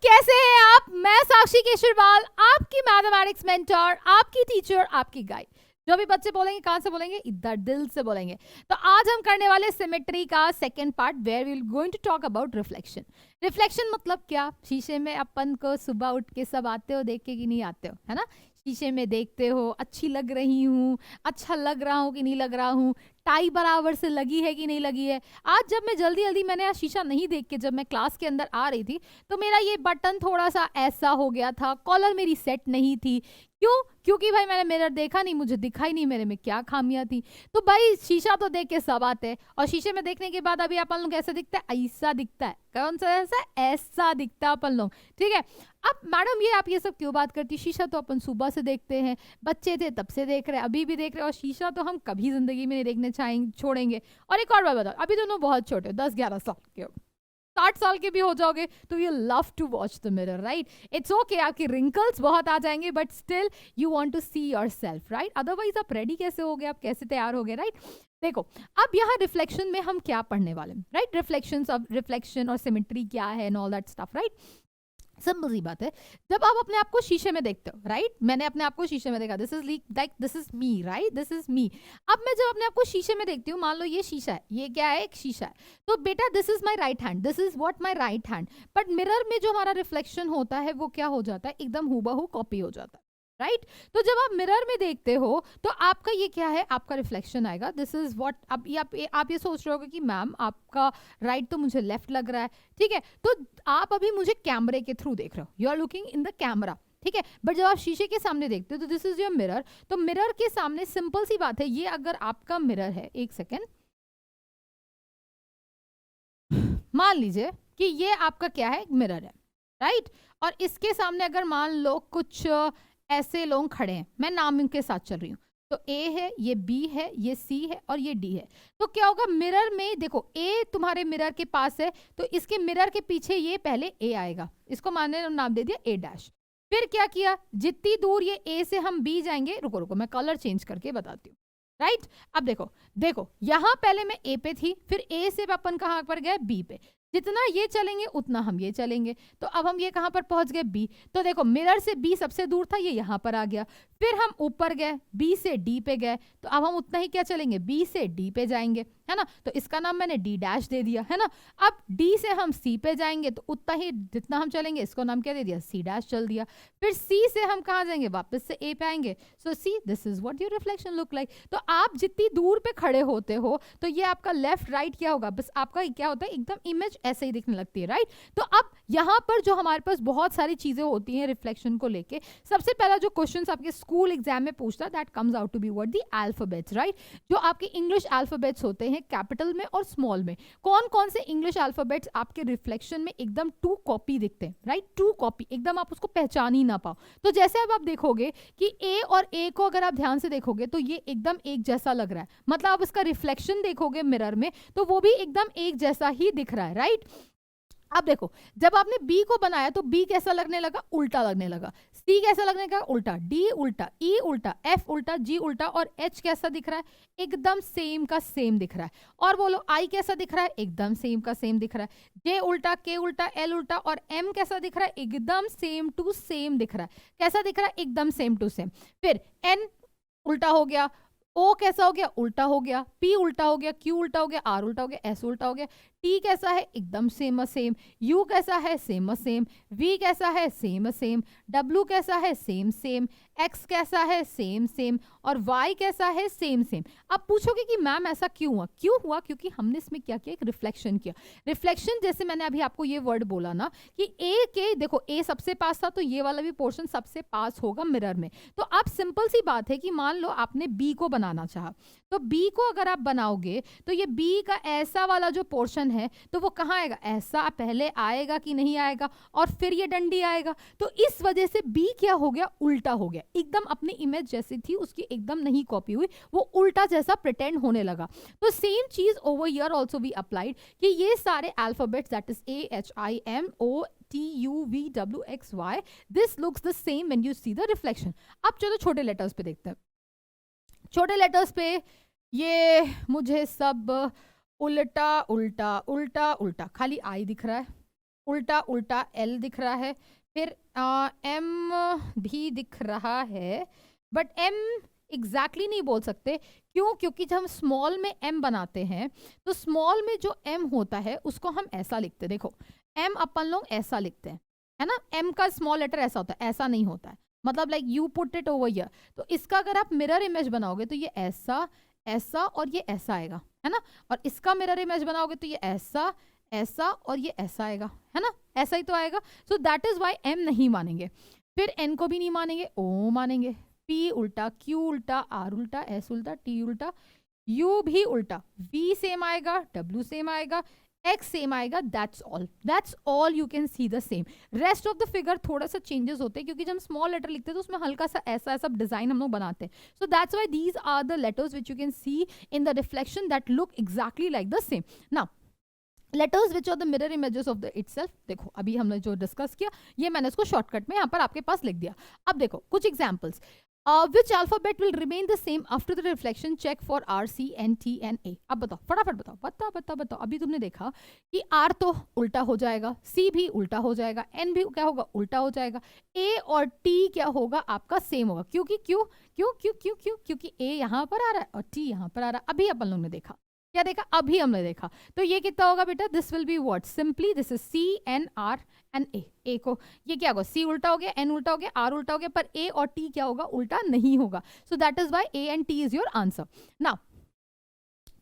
कैसे हैं आप? मैं साक्षी केशरवाल, आपकी मैथमेटिक्स मेंटर, आपकी टीचर, आपकी गाइड। जो भी बच्चे बोलेंगे कहां से बोलेंगे? इधर दिल से बोलेंगे। तो आज हम करने वाले सिमेट्री का second part where we will going to talk about reflection. Reflection मतलब क्या? शीशे में अपन को सुबह उठ के सब आते हो देख के कि नहीं आते हो, है ना? शीशे में देखते हो, अच्छी लग रही हूँ, अच्छा लग रहा हूँ कि नहीं लग रहा हूँ, टाई बराबर से लगी है कि नहीं लगी है। आज जब मैं जल्दी जल्दी मैंने आज शीशा नहीं देख के जब मैं क्लास के अंदर आ रही थी तो मेरा ये बटन थोड़ा सा ऐसा हो गया था, कॉलर मेरी सेट नहीं थी। क्यों? क्योंकि भाई मैंने मिरर देखा नहीं, मुझे दिखा ही नहीं मेरे में क्या खामियां थी। तो भाई शीशा तो देख के सब आते हैं, और शीशे में देखने के बाद अभी अपन लोग कैसे दिखता है? ऐसा दिखता है। कौन सा ऐसा? ऐसा दिखता है अपन लोग, ठीक है। अब मैडम ये आप ये सब क्यों बात करती? शीशा तो अपन सुबह से देखते हैं, बच्चे थे तब से देख रहे हैं, अभी भी देख रहे हैं, और शीशा तो हम कभी जिंदगी में नहीं देखने चाहेंगे, छोड़ेंगे। और एक और बात बताओ, अभी दोनों बहुत छोटे हो, 10-11 साल के हो, 60 साल के भी हो जाओगे तो you love to watch the mirror, right? It's okay, आपकी रिंकल्स बहुत आ जाएंगे but still you want to see yourself, right? Otherwise आप रेडी कैसे हो गए, आप कैसे तैयार हो गए, राइट? देखो, अब यहाँ रिफ्लेक्शन में हम क्या पढ़ने वाले हैं, राइट? रिफ्लेक्शन और सिमेट्री क्या है and all that stuff, right? Simple सी बात है, जब आप अपने आप को शीशे में देखते हो, राइट? मैंने अपने आप को शीशे में देखा, this is like this is me, right? This is me. अब मैं जब अपने आप को शीशे में देखती हूँ, मान लो ये शीशा है, ये क्या है? एक शीशा है। तो बेटा this is my right hand, this is what my right hand. But mirror में जो हमारा रिफ्लेक्शन होता है वो क्या हो जाता है? एकदम हूबहू कॉपी हो जाता है, राइट? तो जब आप मिरर में देखते हो तो आपका ये क्या है? आपका रिफ्लेक्शन आएगा। This is what. अब आप ये सोच रहे होगे कि मैम आपका राइट तो मुझे लेफ्ट लग रहा है, ठीक है। तो आप अभी मुझे कैमरे के थ्रू देख रहे हो, you are looking in the camera, ठीक है। बट जब आप शीशे के सामने देखते हो तो दिस इज योर मिरर। तो मिरर के सामने सिंपल सी बात है, ये अगर आपका मिरर है, एक सेकेंड, मान लीजिए कि ये आपका क्या है? मिरर है, राइट? और इसके सामने अगर मान लो कुछ ऐसे लोग खड़े हैं, मैं नाम इनके साथ चल रही हूँ, तो ए है, ये बी है, ये सी है और ये डी है। तो क्या होगा मिरर में? देखो, ए तुम्हारे मिरर के पास है तो इसके मिरर के पीछे ये पहले ए आएगा, इसको मैंने नाम दे दिया ए डैश। फिर क्या किया? जितनी दूर ये ए से हम बी जाएंगे, रुको रुको मैं कलर चेंज करके बताती हूँ, राइट? अब देखो देखो, यहां पहले मैं ए पे थी, फिर ए से अपन कहां पर गए? बी पे। जितना ये चलेंगे उतना हम ये चलेंगे, तो अब हम ये कहां पर पहुंच गए? बी। तो देखो मिरर से बी सबसे दूर था, ये यहां पर आ गया। फिर हम ऊपर गए, बी से डी पे गए, तो अब हम उतना ही क्या चलेंगे? बी से डी पे जाएंगे, है ना? तो इसका नाम मैंने डी डैश दे दिया, है ना? अब डी से हम सी पे जाएंगे तो उतना ही जितना हम चलेंगे, इसको नाम क्या दे दिया? सी डैश चल दिया। फिर सी से हम कहां जाएंगे? वापस से ए पे आएंगे। So see, this is what your reflection look like. तो आप जितनी दूर पे खड़े होते हो तो ये आपका लेफ्ट राइट क्या होगा? बस आपका क्या होता है? एकदम इमेज ऐसे ही दिखने लगती है, राइट? तो अब यहाँ पर जो हमारे पास बहुत सारी चीजें होती हैं रिफ्लेक्शन को लेके, सबसे पहला जो क्वेश्चन आपके स्कूल एग्जाम में पूछता है, that comes out to be what? The alphabets, right? जो आपके इंग्लिश अल्फाबेट्स होते हैं कैपिटल में और स्मॉल में, कौन कौन से इंग्लिश अल्फाबेट्स आपके रिफ्लेक्शन में एकदम टू कॉपी दिखते हैं, राइट? टू कॉपी, एकदम आप उसको पहचान ही ना पाओ। तो जैसे अब आप देखोगे कि ए और ए को अगर आप ध्यान से देखोगे तो ये एकदम एक जैसा लग रहा है, मतलब आप इसका रिफ्लेक्शन देखोगे मिरर में तो वो भी एकदम एक जैसा ही दिख रहा है, राइट? अब देखो, जब आपने बी को बनाया तो बी कैसा लगने लगा? उल्टा लगने लगा। सी कैसा लगने लगा? उल्टा। डी उल्टा, ई उल्टा, एफ उल्टा, जी उल्टा, और एच कैसा दिख रहा है? एकदम सेम का सेम दिख रहा है। और बोलो आई कैसा दिख रहा है? एकदम सेम का सेम दिख रहा है। जे उल्टा, के उल्टा, एल उल्टा, और एम कैसा दिख रहा है? एकदम सेम टू सेम दिख रहा है। कैसा दिख रहा है? एकदम सेम टू सेम। फिर एन उल्टा हो गया, ओ कैसा हो गया? उल्टा हो गया, पी उल्टा हो गया, क्यू उल्टा हो गया, आर उल्टा हो गया, एस उल्टा हो गया, टी कैसा है? एकदम सेम सेम, यू कैसा है? सेम सेम, वी कैसा है? सेम सेम, डब्ल्यू कैसा है? सेम सेम, एक्स कैसा है? सेम सेम, और वाई कैसा है? Same same. अब पूछोगे कि मैम ऐसा क्यों हुआ? क्यों हुआ? क्योंकि हमने इसमें क्या किया? एक रिफ्लेक्शन किया। रिफ्लेक्शन जैसे मैंने अभी आपको ये वर्ड बोला ना कि ए के, देखो ए सबसे पास था तो ये वाला भी पोर्शन सबसे पास होगा मिरर में। तो अब सिंपल सी बात है कि मान लो आपने बी को बनाना चाहा, तो बी को अगर आप बनाओगे तो ये बी का ऐसा वाला जो पोर्शन है तो वो कहाँ आएगा? ऐसा पहले आएगा कि नहीं आएगा, और फिर ये डंडी आएगा। तो इस वजह से बी क्या हो गया? उल्टा हो गया, एकदम अपनी इमेज जैसी थी उसकी एकदम नहीं कॉपी हुई, वो उल्टा जैसा प्रिटेंड होने लगा। तो सेम चीज over here also we applied कि ये सारे alphabets that is A H I M O T U V W X Y, this looks the same when you see the reflection. अब चलो छोटे लेटर्स पे देखते हैं। छोटे लेटर्स पे ये मुझे सब उल्टा उल्टा उल्टा उल्टा, खाली आई दिख रहा है, उल्टा उल्टा एल दिख रहा है, फिर एम भी दिख रहा है, बट एम एग्जैक्टली नहीं बोल सकते। क्यों? क्योंकि जब हम स्मॉल में एम बनाते हैं तो स्मॉल में जो एम होता है उसको हम ऐसा लिखते हैं। देखो एम अपन लोग ऐसा लिखते हैं, है ना, एम का स्मॉल लेटर ऐसा होता है, ऐसा नहीं होता है, मतलब like you put it over here. तो इसका अगर आप मिरर इमेज बनाओगे तो ये ऐसा ऐसा और ये ऐसा आएगा, है ना, और इसका मिरर इमेज बनाओगे तो ये ऐसा ऐसा और ये ऐसा आएगा, है ना, ऐसा ही तो आएगा। So that is Y M नहीं मानेंगे। फिर एन को भी नहीं मानेंगे, ओ मानेंगे, पी उल्टा, क्यू उल्टा, आर उल्टा, एस उल्टा, टी उल्टा, यू भी उल्टा, वी सेम आएगा, डब्ल्यू सेम आएगा, एक्स सेम आएगा। That's all you can see the same. Rest of the figure थोड़ा सा चेंजेस होते हैं क्योंकि जब हम स्मॉल लेटर लिखते हैं तो उसमें हल्का सा ऐसा ऐसा डिजाइन हम लोग बनाते हैं। So that's why these are the letters which you can see in the reflection that look exactly like the same. Now letters which are the mirror images of the itself. देखो अभी हमने जो discuss किया ये मैंने इसको shortcut में यहाँ पर आपके पास लिख दिया। अब देखो कुछ examples. Which alphabet will remain the same after the reflection? Check for R, C, N, T and A. अब बताओ फटाफट बताओ, बताओ। अभी तुमने देखा कि R तो उल्टा हो जाएगा, C भी उल्टा हो जाएगा, N भी क्या होगा, उल्टा हो जाएगा, A और T क्या होगा आपका सेम होगा। क्योंकि A यहाँ पर आ रहा है और T यहाँ पर आ रहा है। अभी अपन लोग ने देखा, क्या देखा, अभी हमने देखा। तो ये कितना होगा बेटा, this will be what, simply this is C N R and A को ये क्या होगा, C उल्टा हो गया, N उल्टा हो गया, R उल्टा हो गया, पर A और T क्या होगा, उल्टा नहीं होगा। So that is why A and T is your answer. Now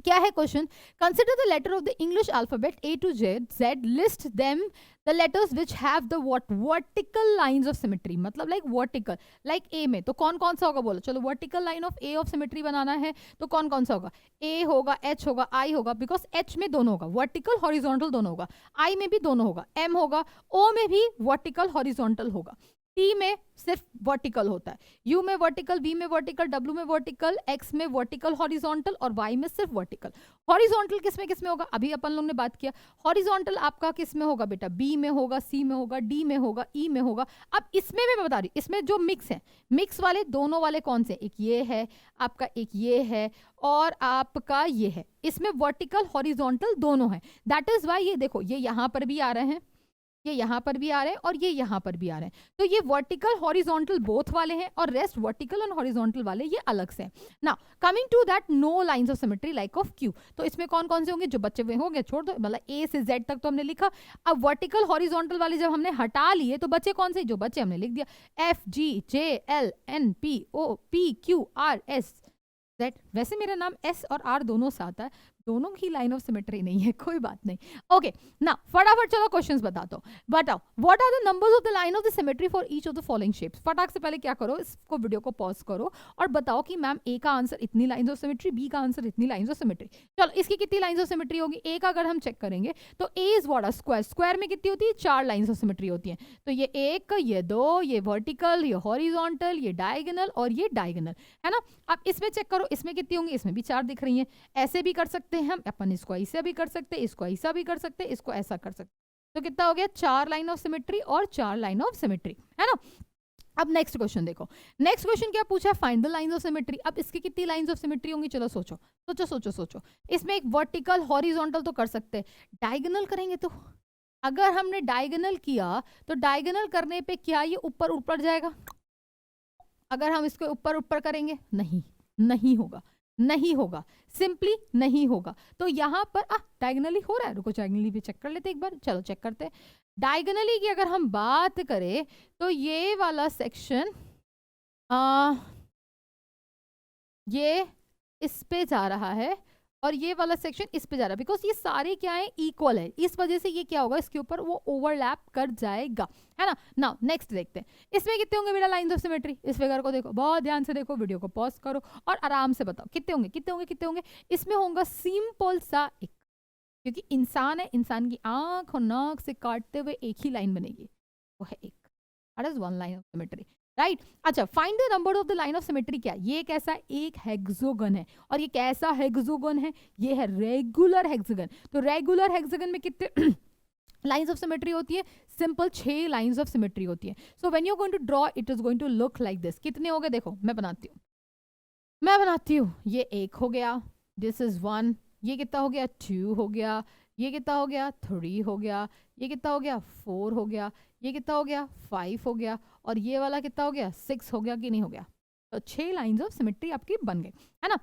क्या है question, consider the letter of the English alphabet A to Z, list them the letters which have the what vertical lines of symmetry. मतलब like vertical, like A में तो कौन कौन सा होगा बोलो, चलो vertical line of A of symmetry बनाना है तो कौन कौन सा होगा, A होगा, H होगा, I होगा, बिकॉज H में दोनों होगा, वर्टिकल हॉरिजॉन्टल दोनों होगा, I में भी दोनों होगा, M होगा, O में भी वर्टिकल हॉरिजॉन्टल होगा, T में सिर्फ वर्टिकल होता है, U में वर्टिकल, V में वर्टिकल, W में वर्टिकल, X में वर्टिकल हॉरिजॉन्टल और Y में सिर्फ वर्टिकल। हॉरिजॉन्टल किस में होगा, अभी अपन लोग ने बात किया, हॉरिजॉन्टल आपका किस में होगा बेटा, B में होगा, C में होगा, D में होगा, E में होगा। अब इसमें मैं बता रही हूँ, इसमें जो मिक्स है, मिक्स वाले दोनों वाले कौन से, एक ये है आपका, एक ये है और आपका ये है, इसमें वर्टिकल हॉरिजॉन्टल दोनों है। दैट इज वाई ये देखो ये यहाँ पर भी आ रहे हैं, ये यहाँ पर भी आ रहे हैं और ये यहाँ पर भी आ रहे हैं, तो ये वर्टिकल हॉरिजॉन्टल बोथ वाले हैं और रेस्ट वर्टिकल एंड हॉरिजॉन्टल वाले ये अलग से हैं। Now coming to that no lines of symmetry like of Q, तो इसमें कौन कौन से होंगे, जो बचे हुए होंगे छोड़ दो, मतलब A से Z तक तो हमने लिखा। अब वर्टिकल हॉरिजॉन्टल वाले जब हमने हटा लिए तो बचे कौन से, जो बचे हमने लिख दिया, F G J L N P O P Q R S Z। वैसे मेरा नाम S और R दोनों से आता है, दोनों की लाइन ऑफ सिमेट्री नहीं है, कोई बात नहीं। ओके ना फटाफट चलो क्वेश्चंस बताओ what are the numbers of the line of the symmetry for each of the following shapes. फटाक से पहले क्या करो, इसको वीडियो को पॉज करो और बताओ कि मैम A का आंसर इतनी लाइंस ऑफ सिमेट्री, B का आंसर इतनी लाइंस ऑफ सिमेट्री। चलो इसकी कितनी लाइंस ऑफ सिमेट्री होगी, A का अगर हम चेक करेंगे तो A is what, square, square में कितनी होती है, 4 लाइंस ऑफ सिमेट्री होती है। तो ये 1, ये 2, ये वर्टिकल, ये हॉरिजॉन्टल, ये डायगोनल और ये डायगोनल, है ना। अब इसमें चेक करो, इसमें कितनी होंगी, इसमें भी 4 दिख रही हैं। ऐसे भी कर सकते हैं हम, अपन इसको ऐसा भी कर सकते हैं, इसको ऐसा भी कर सकते हैं, इसको ऐसा कर सकते हैं। तो कितना हो गया, 4 लाइन ऑफ सिमेट्री और 4 लाइन ऑफ सिमेट्री, है ना। अब नेक्स्ट क्वेश्चन देखो, नेक्स्ट क्वेश्चन क्या पूछा है, find the lines of symmetry. अब इसकी कितनी लाइंस ऑफ सिमेट्री होंगी, चलो सोचो सोचो सोचो सोचो। इसमें एक वर्टिकल हॉरिजॉन्टल तो कर सकते हैं, डायगोनल करेंगे तो, अगर हमने डायगोनल किया तो डायगोनल करने पे क्या ये ऊपर ऊपर जाएगा, अगर हम इसको ऊपर ऊपर करेंगे नहीं होगा, नहीं होगा, सिंपली नहीं होगा। तो यहाँ पर डायगोनली हो रहा है, रुको डायगोनली भी चेक कर लेते एक बार, चलो चेक करते हैं। डायगोनली की अगर हम बात करें तो ये वाला सेक्शन ये इस पे जा रहा है और ये वाला सेक्शन इस पे जा रहा है, बिकॉज ये सारे क्या है, इक्वल है, इस वजह से ये क्या होगा, इसके ऊपर वो ओवरलैप कर जाएगा, है ना। नाउ नेक्स्ट देखते हैं, इसमें कितने होंगे बेटा लाइंस ऑफ सिमेट्री। इस फिगर को देखो, बहुत ध्यान से देखो, वीडियो को पॉज करो और आराम से बताओ कितने होंगे कितने होंगे कितने होंगे। इसमें होगा सिंपल सा एक, क्योंकि इंसान है, इंसान की आंख और नाक से काटते हुए एक ही लाइन बनेगी, वो है एक, that is 1 line of symmetry, right. अच्छा find the number of the line of symmetry. क्या ये कैसा, एक हेक्सागन है, और ये कैसा हेक्सागन है, ये है रेगुलर हेक्सागन। तो रेगुलर हेक्सागन में कितने लाइंस ऑफ सिमेट्री होती है, सिंपल 6 लाइंस ऑफ सिमेट्री होती है। So when you are going to draw it is going to look like this. कितने हो गए, देखो मैं बनाती हूँ, ये 1 हो गया, दिस इज 1, ये कितना हो गया, 2 हो गया, ये कितना हो गया 3 हो गया, ये कितना हो गया 4 हो गया, ये कितना हो गया 5 हो गया, और ये वाला कितना हो गया 6 हो गया कि नहीं हो गया। तो 6 लाइंस ऑफ सिमेट्री आपकी बन गई, है ना।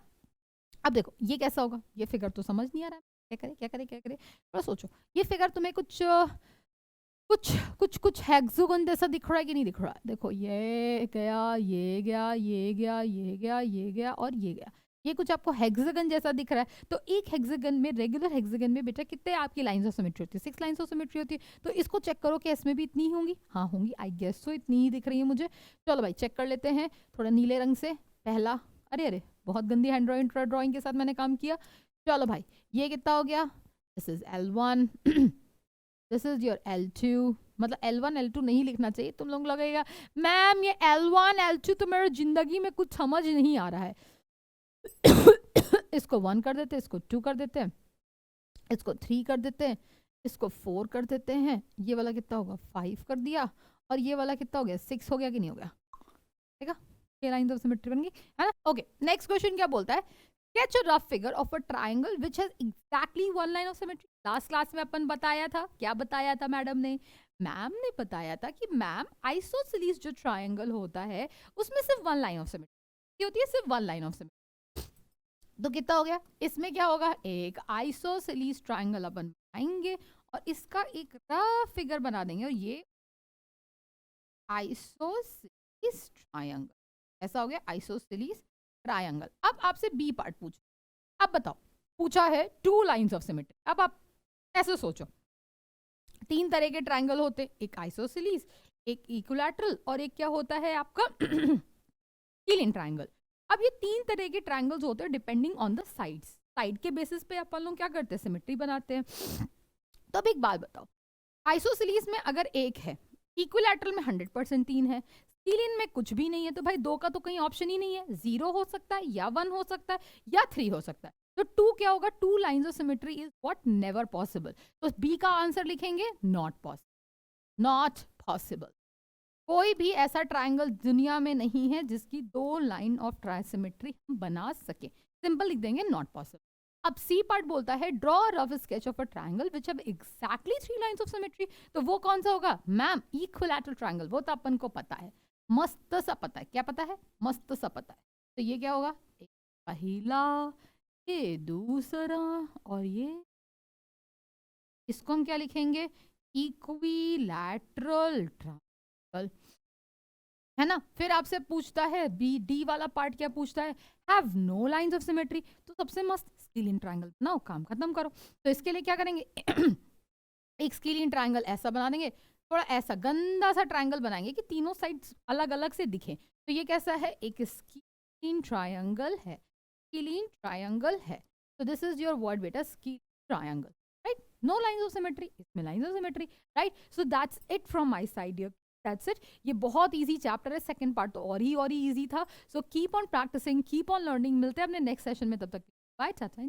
अब देखो ये कैसा होगा, ये फिगर तो समझ नहीं आ रहा है, क्या करे क्या करे क्या करे, थोड़ा सोचो। ये फिगर तुम्हें कुछ कुछ कुछ कुछ हेक्सागोन जैसा दिख रहा है कि नहीं दिख रहा है। देखो ये गया, ये गया, ये गया, ये गया, ये गया और ये गया, ये कुछ आपको हेक्सागन जैसा दिख रहा है। तो एक हेक्सागन में, रेगुलर हेक्सागन में बेटा कितने आपकी लाइंस ऑफ सिमेट्री होती है, 6 लाइंस ऑफ सिमेट्री होती है। तो इसको चेक करो कि इसमें भी इतनी ही होंगी। हाँ होंगी, आई गेस सो, इतनी ही दिख रही है मुझे। चलो भाई चेक कर लेते हैं थोड़ा नीले रंग से। पहला, अरे अरे बहुत गंदी हैंड ड्राइंग के साथ मैंने काम किया। चलो भाई ये कितना हो गया, this is L1 this is your L2, मतलब L1 L2 नहीं लिखना चाहिए, तुम लोग लगेगा मैम ये L1 L2 तो मेरे जिंदगी में कुछ समझ नहीं आ रहा है। इसको 1 कर देते हैं, इसको 2 कर देते हैं, इसको 3 कर देते हैं, इसको 4 कर देते हैं, ये वाला कितना होगा 5 कर दिया, और ये वाला कितना हो गया 6 हो गया कि नहीं हो गया, ठीक है। ये लाइन ऑफ सिमेट्री बन गई, है ना। ओके नेक्स्ट क्वेश्चन क्या बोलता है, sketch a rough figure of a triangle which has exactly one line of symmetry। Last class में अपन बताया था, क्या बताया था मैडम ने, मैम ने बताया था कि मैम आइसोसेलेस जो ट्रायंगल होता है उसमें सिर्फ 1 लाइन ऑफ सिमेट्री होती है, सिर्फ 1 लाइन ऑफ सिमेट्री। तो कितना हो गया, इसमें क्या होगा, एक आइसोसेलेस ट्रायंगल अपन बनाएंगे और इसका एक रफ फिगर बना देंगे, और ये आइसोसेलेस ट्रायंगल ऐसा हो गया, आइसोसेलेस ट्रायंगल। अब आपसे बी पार्ट पूछ, अब बताओ, पूछा है 2 लाइंस ऑफ सिमेट्री। अब आप ऐसे सोचो, 3 तरह के ट्रायंगल होते, एक आइसोसेलेस, एक इक्विलैटरल, और एक क्या होता है आपका स्केलिन ट्रायंगल। अब ये 3 तरह के ट्रायंगल्स होते हैं depending on the sides, side के बेसिस पे अपन लोग क्या करते हैं, सिमेट्री बनाते हैं। तो अब एक बात बताओ, आइसोसेलेस में अगर एक है, इक्विलैटरल में 100% 3 है, स्केलिन में कुछ भी नहीं है, तो भाई 2 का तो कहीं ऑप्शन ही नहीं है, 0 हो सकता है या 1 हो सकता है या 3 हो सकता है। तो 2 क्या होगा, 2 lines of symmetry is what, never possible. तो बी का आंसर लिखेंगे नॉट पॉसिबल, नॉट पॉसिबल। कोई भी ऐसा ट्रायंगल दुनिया में नहीं है जिसकी 2 लाइन ऑफ ट्राइसिमेट्री हम बना सके, सिंपल लिख देंगे नॉट पॉसिबल। अब सी पार्ट बोलता है draw a rough sketch of a triangle which have exactly 3 lines of symmetry. तो वो कौन सा होगा मैम, इक्विलैटरल ट्रायंगल, वो तो अपन को पता है, मस्त सा पता है, क्या पता है, मस्त सा पता है। तो ये क्या होगा, एक पहला, ये दूसरा, और ये, इसको हम क्या लिखेंगे, इक्विलैटरल ट्रायंगल, है ना। फिर आपसे पूछता है बी, डी वाला पार्ट क्या पूछता है, have no lines of symmetry. तो सबसे मस्त स्केलिन ट्रायंगल बनाओ, काम खत्म करो। तो इसके लिए क्या करेंगे एक स्केलिन ट्रायंगल ऐसा बना देंगे, थोड़ा ऐसा गंदा सा ट्रायंगल बनाएंगे कि तीनों साइड्स अलग अलग से दिखे। तो ये कैसा है, एक स्केलिन ट्रायंगल है, स्केलिन ट्रायंगल है। तो दिस इज योर वर्ड बेटा, scalene triangle, right. No lines of symmetry, इसमें lines of symmetry, right. So that's it from my side here, that's it. ये बहुत इजी चैप्टर है, सेकंड पार्ट तो और ही इजी था। So keep on practising, keep on learning. मिलते हैं अपने नेक्स्ट सेशन में, तब तक बाय, टाटा।